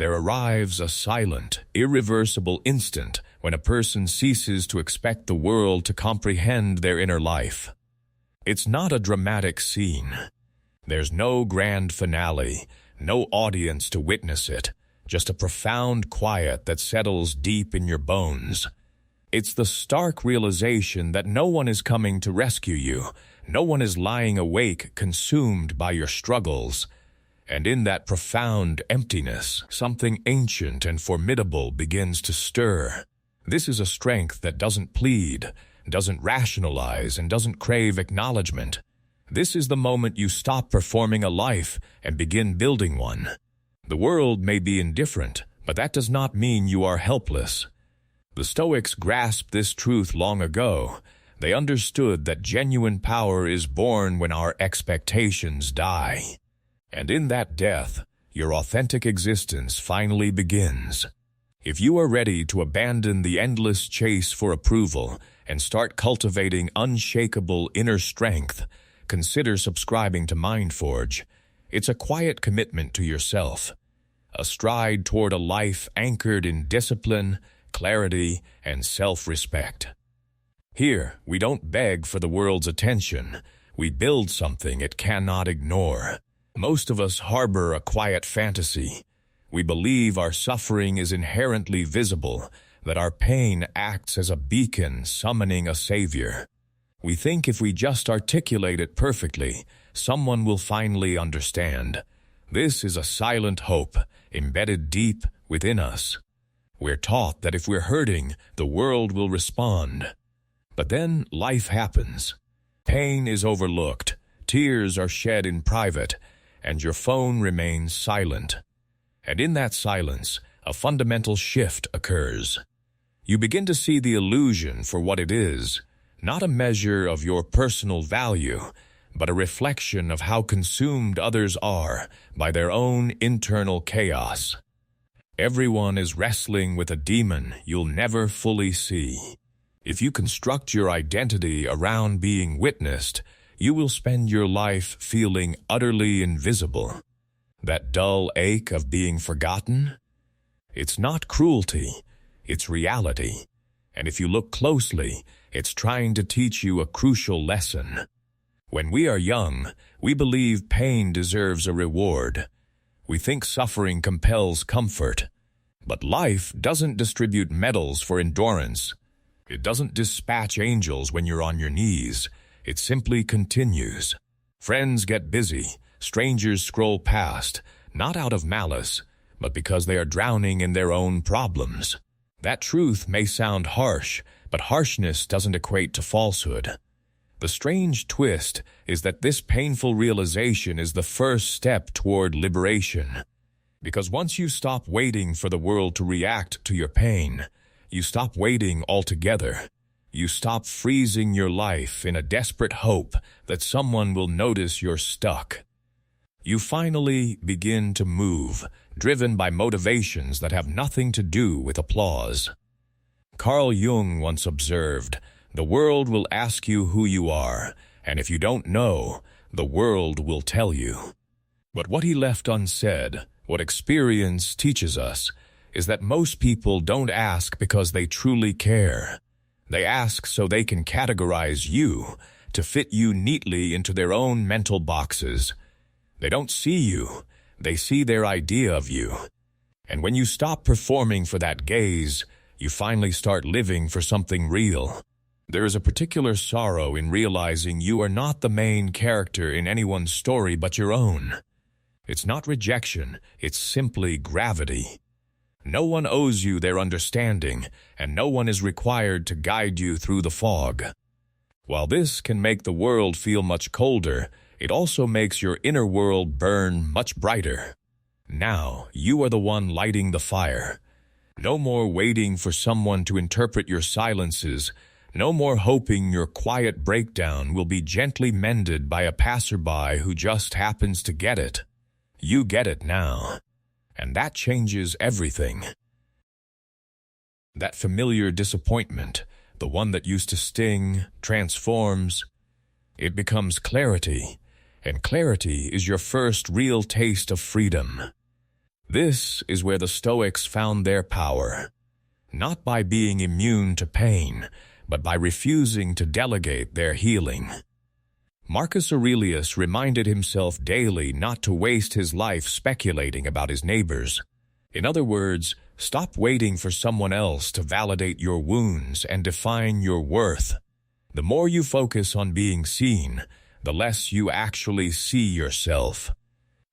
there arrives a silent, irreversible instant when a person ceases to expect the world to comprehend their inner life. It's not a dramatic scene. There's no grand finale, no audience to witness it, just a profound quiet that settles deep in your bones. It's the stark realization that no one is coming to rescue you, no one is lying awake, consumed by your struggles. And in that profound emptiness, something ancient and formidable begins to stir. This is a strength that doesn't plead, doesn't rationalize, and doesn't crave acknowledgement. This is the moment you stop performing a life and begin building one. The world may be indifferent, but that does not mean you are helpless. The Stoics grasped this truth long ago. They understood that genuine power is born when our expectations die. And in that death, your authentic existence finally begins. If you are ready to abandon the endless chase for approval and start cultivating unshakable inner strength, consider subscribing to MindForge. It's a quiet commitment to yourself, a stride toward a life anchored in discipline, clarity, and self-respect. Here, we don't beg for the world's attention. We build something it cannot ignore. Most of us harbor a quiet fantasy. We believe our suffering is inherently visible, that our pain acts as a beacon summoning a savior. We think if we just articulate it perfectly, someone will finally understand. This is a silent hope embedded deep within us. We're taught that if we're hurting, the world will respond. But then life happens. Pain is overlooked, tears are shed in private, and your phone remains silent. And in that silence, a fundamental shift occurs. You begin to see the illusion for what it is, not a measure of your personal value, but a reflection of how consumed others are by their own internal chaos. Everyone is wrestling with a demon you'll never fully see. If you construct your identity around being witnessed, you will spend your life feeling utterly invisible. That dull ache of being forgotten? It's not cruelty, it's reality. And if you look closely, it's trying to teach you a crucial lesson. When we are young, we believe pain deserves a reward. We think suffering compels comfort. But life doesn't distribute medals for endurance. It doesn't dispatch angels when you're on your knees. It simply continues. Friends get busy. Strangers scroll past, not out of malice, but because they are drowning in their own problems. That truth may sound harsh, but harshness doesn't equate to falsehood. The strange twist is that this painful realization is the first step toward liberation. Because once you stop waiting for the world to react to your pain, you stop waiting altogether. You stop freezing your life in a desperate hope that someone will notice you're stuck. You finally begin to move, driven by motivations that have nothing to do with applause. Carl Jung once observed, "The world will ask you who you are, and if you don't know, the world will tell you." But what he left unsaid, what experience teaches us, is that most people don't ask because they truly care. They ask so they can categorize you, to fit you neatly into their own mental boxes. They don't see you, they see their idea of you. And when you stop performing for that gaze, you finally start living for something real. There is a particular sorrow in realizing you are not the main character in anyone's story but your own. It's not rejection, it's simply gravity. No one owes you their understanding, and no one is required to guide you through the fog. While this can make the world feel much colder, it also makes your inner world burn much brighter. Now, you are the one lighting the fire. No more waiting for someone to interpret your silences, no more hoping your quiet breakdown will be gently mended by a passerby who just happens to get it. You get it now. And that changes everything. That familiar disappointment, the one that used to sting, transforms. It becomes clarity, and clarity is your first real taste of freedom. This is where the Stoics found their power, not by being immune to pain, but by refusing to delegate their healing. Marcus Aurelius reminded himself daily not to waste his life speculating about his neighbors. In other words, stop waiting for someone else to validate your wounds and define your worth. The more you focus on being seen, the less you actually see yourself.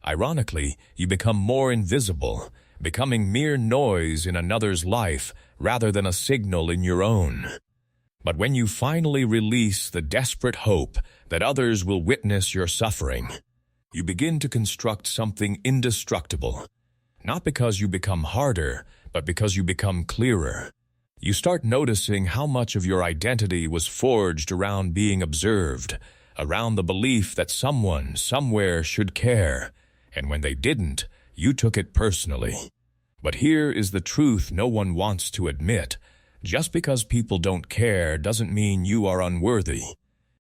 Ironically, you become more invisible, becoming mere noise in another's life rather than a signal in your own. But when you finally release the desperate hope that others will witness your suffering, you begin to construct something indestructible, not because you become harder, but because you become clearer. You start noticing how much of your identity was forged around being observed, around the belief that someone, somewhere should care, and when they didn't, you took it personally. But here is the truth no one wants to admit. Just because people don't care doesn't mean you are unworthy.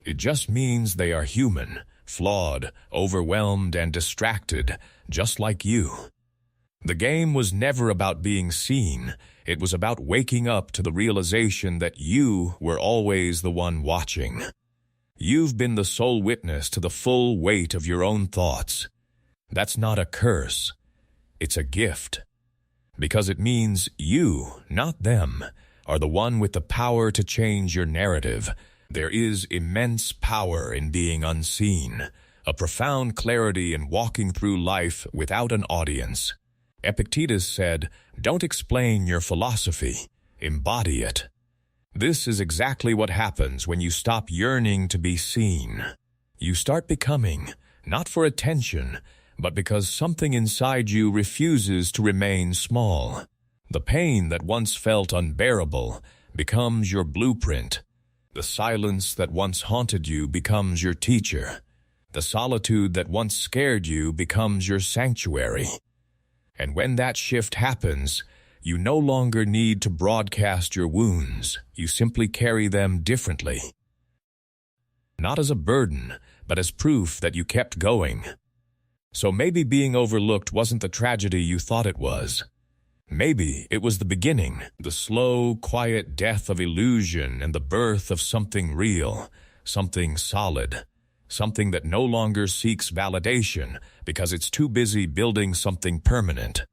It just means they are human, flawed, overwhelmed, and distracted, just like you. The game was never about being seen. It was about waking up to the realization that you were always the one watching. You've been the sole witness to the full weight of your own thoughts. That's not a curse. It's a gift. Because it means you, not them, are the one with the power to change your narrative. There is immense power in being unseen, a profound clarity in walking through life without an audience. Epictetus said, "Don't explain your philosophy, embody it." This is exactly what happens when you stop yearning to be seen. You start becoming, not for attention, but because something inside you refuses to remain small. The pain that once felt unbearable becomes your blueprint. The silence that once haunted you becomes your teacher. The solitude that once scared you becomes your sanctuary. And when that shift happens, you no longer need to broadcast your wounds. You simply carry them differently. Not as a burden, but as proof that you kept going. So maybe being overlooked wasn't the tragedy you thought it was. Maybe it was the beginning, the slow, quiet death of illusion and the birth of something real, something solid, something that no longer seeks validation because it's too busy building something permanent.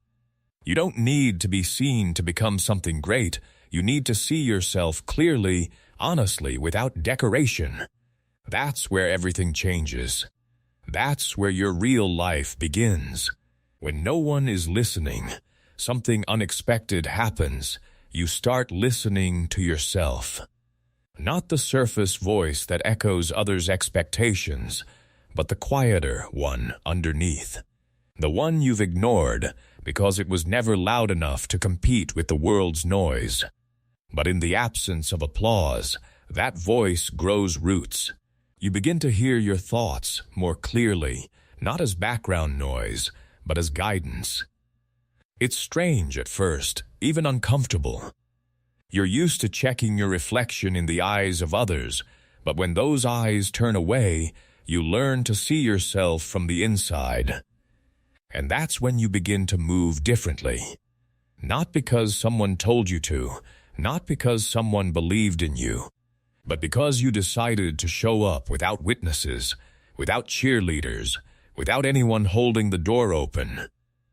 You don't need to be seen to become something great. You need to see yourself clearly, honestly, without decoration. That's where everything changes. That's where your real life begins. When no one is listening, something unexpected happens. You start listening to yourself. Not the surface voice that echoes others' expectations, but the quieter one underneath. The one you've ignored because it was never loud enough to compete with the world's noise. But in the absence of applause, that voice grows roots. You begin to hear your thoughts more clearly, not as background noise, but as guidance. It's strange at first, even uncomfortable. You're used to checking your reflection in the eyes of others, but when those eyes turn away, you learn to see yourself from the inside. And that's when you begin to move differently. Not because someone told you to, not because someone believed in you, but because you decided to show up without witnesses, without cheerleaders, without anyone holding the door open.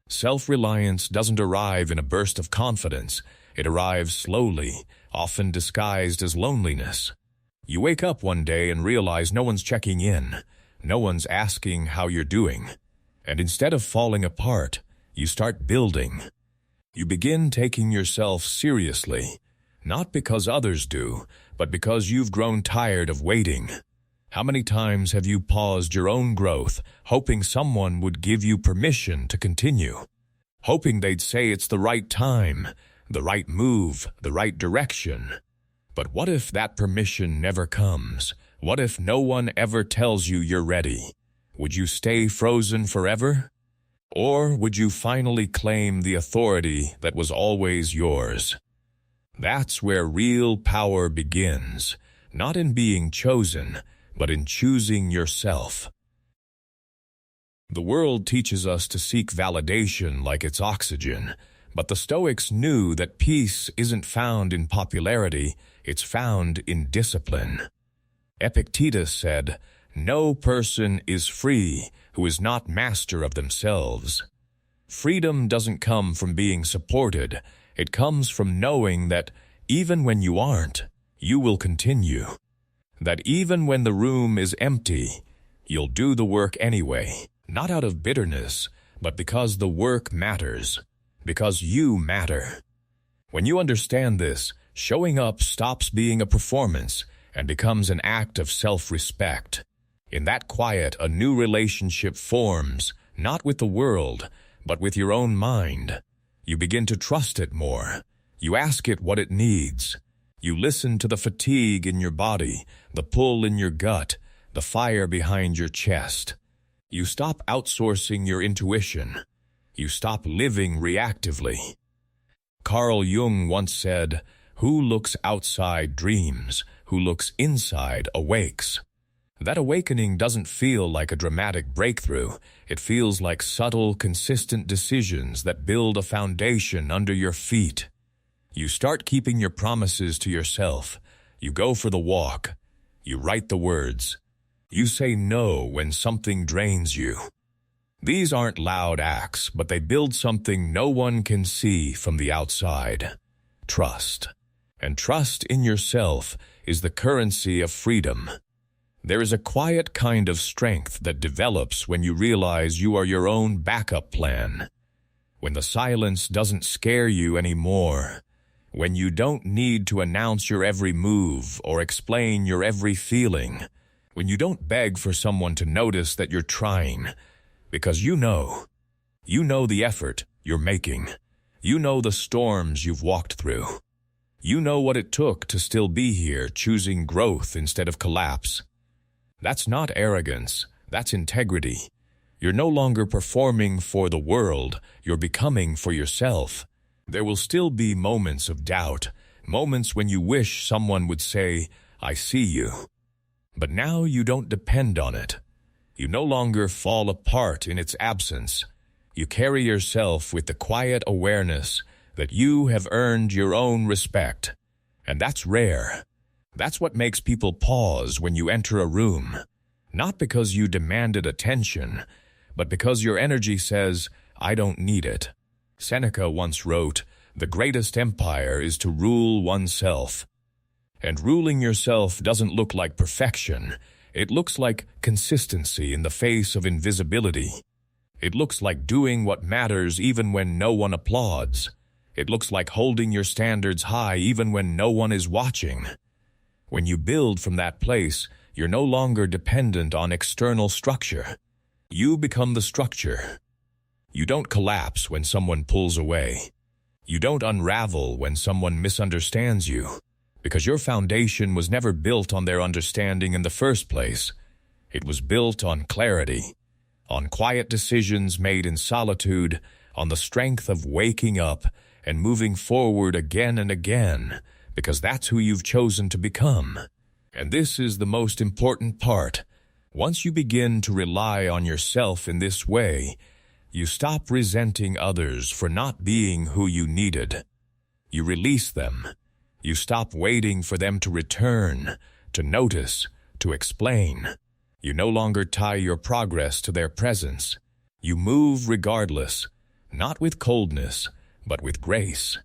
Self-reliance doesn't arrive in a burst of confidence. It arrives slowly, often disguised as loneliness. You wake up one day and realize no one's checking in. No one's asking how you're doing. And instead of falling apart, you start building. You begin taking yourself seriously, not because others do, but because you've grown tired of waiting. How many times have you paused your own growth, hoping someone would give you permission to continue? Hoping they'd say it's the right time, the right move, the right direction. But what if that permission never comes? What if no one ever tells you you're ready? Would you stay frozen forever? Or would you finally claim the authority that was always yours? That's where real power begins, not in being chosen, but in choosing yourself. The world teaches us to seek validation like it's oxygen, but the Stoics knew that peace isn't found in popularity, it's found in discipline. Epictetus said, "No person is free who is not master of themselves." Freedom doesn't come from being supported, it comes from knowing that even when you aren't, you will continue. That even when the room is empty, you'll do the work anyway, not out of bitterness, but because the work matters, because you matter. When you understand this, showing up stops being a performance and becomes an act of self-respect. In that quiet, a new relationship forms, not with the world, but with your own mind. You begin to trust it more. You ask it what it needs. You listen to the fatigue in your body, the pull in your gut, the fire behind your chest. You stop outsourcing your intuition. You stop living reactively. Carl Jung once said, "Who looks outside dreams, who looks inside awakes." That awakening doesn't feel like a dramatic breakthrough. It feels like subtle, consistent decisions that build a foundation under your feet. You start keeping your promises to yourself. You go for the walk. You write the words. You say no when something drains you. These aren't loud acts, but they build something no one can see from the outside. Trust. And trust in yourself is the currency of freedom. There is a quiet kind of strength that develops when you realize you are your own backup plan. When the silence doesn't scare you anymore. When you don't need to announce your every move or explain your every feeling. When you don't beg for someone to notice that you're trying. Because you know the effort you're making. You know the storms you've walked through. You know what it took to still be here, choosing growth instead of collapse. That's not arrogance, that's integrity. You're no longer performing for the world, you're becoming for yourself. There will still be moments of doubt, moments when you wish someone would say, "I see you." But now you don't depend on it. You no longer fall apart in its absence. You carry yourself with the quiet awareness that you have earned your own respect. And that's rare. That's what makes people pause when you enter a room. Not because you demanded attention, but because your energy says, "I don't need it." Seneca once wrote, "The greatest empire is to rule oneself." And ruling yourself doesn't look like perfection. It looks like consistency in the face of invisibility. It looks like doing what matters even when no one applauds. It looks like holding your standards high even when no one is watching. When you build from that place, you're no longer dependent on external structure. You become the structure. You don't collapse when someone pulls away. You don't unravel when someone misunderstands you, because your foundation was never built on their understanding in the first place. It was built on clarity, on quiet decisions made in solitude, on the strength of waking up and moving forward again and again, because that's who you've chosen to become. And this is the most important part. Once you begin to rely on yourself in this way, you stop resenting others for not being who you needed. You release them. You stop waiting for them to return, to notice, to explain. You no longer tie your progress to their presence. You move regardless, not with coldness, but with grace.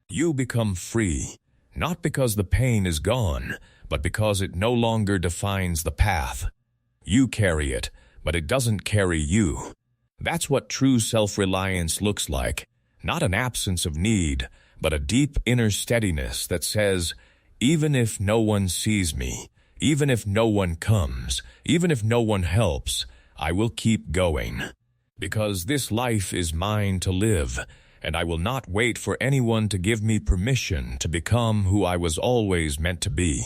You become free, not because the pain is gone, but because it no longer defines the path. You carry it, but it doesn't carry you. That's what true self-reliance looks like, not an absence of need, but a deep inner steadiness that says, even if no one sees me, even if no one comes, even if no one helps, I will keep going. Because this life is mine to live, and I will not wait for anyone to give me permission to become who I was always meant to be.